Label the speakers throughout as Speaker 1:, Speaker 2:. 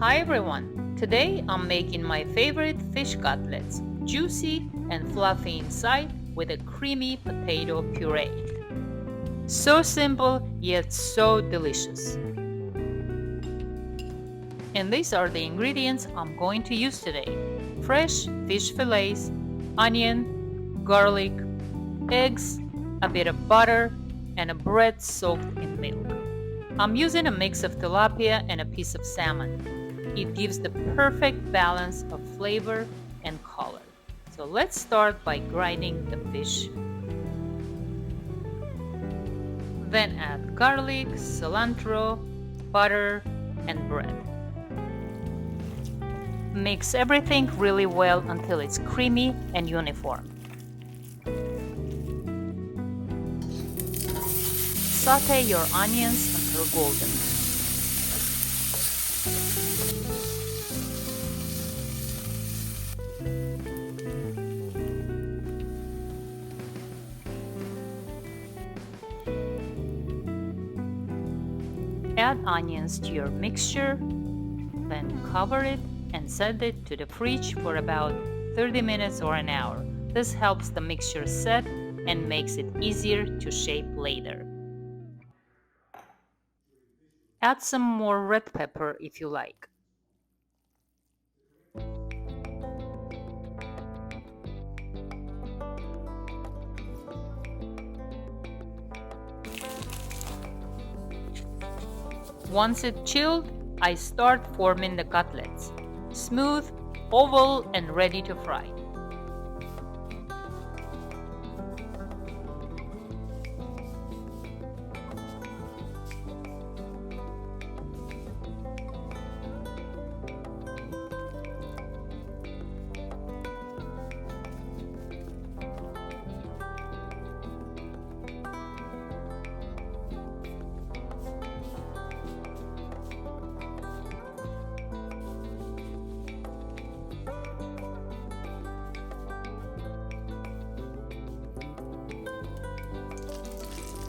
Speaker 1: Hi everyone! Today I'm making my favorite fish cutlets, juicy and fluffy inside with a creamy potato puree. So simple yet so delicious. And these are the ingredients I'm going to use today. Fresh fish fillets, onion, garlic, eggs, a bit of butter, and a bread soaked in milk. I'm using a mix of tilapia and a piece of salmon. It gives the perfect balance of flavor and color. So let's start by grinding the fish. Then add garlic, cilantro, butter, and bread. Mix everything really well until it's creamy and uniform. Saute your onions until golden. Add onions to your mixture, then cover it and set it to the fridge for about 30 minutes or an hour. This helps the mixture set and makes it easier to shape later. Add some more red pepper if you like. Once it's chilled, I start forming the cutlets. Smooth, oval, and ready to fry.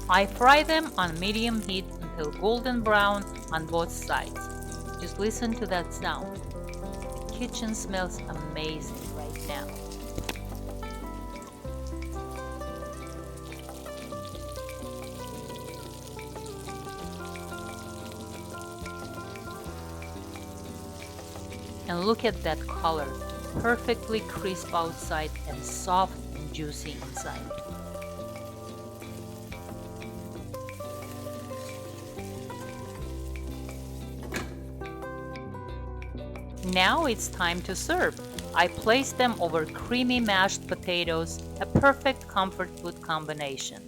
Speaker 1: I fry them on medium heat until golden brown on both sides. Just listen to that sound. The kitchen smells amazing right now. And look at that color, perfectly crisp outside and soft and juicy inside. Now it's time to serve. I place them over creamy mashed potatoes, a perfect comfort food combination.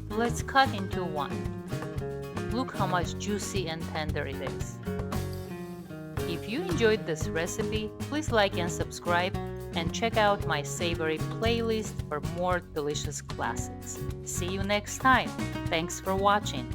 Speaker 1: Let's cut into one. Look how much juicy and tender it is. If you enjoyed this recipe, please like and subscribe and check out my savory playlist for more delicious classics. See you next time. Thanks for watching.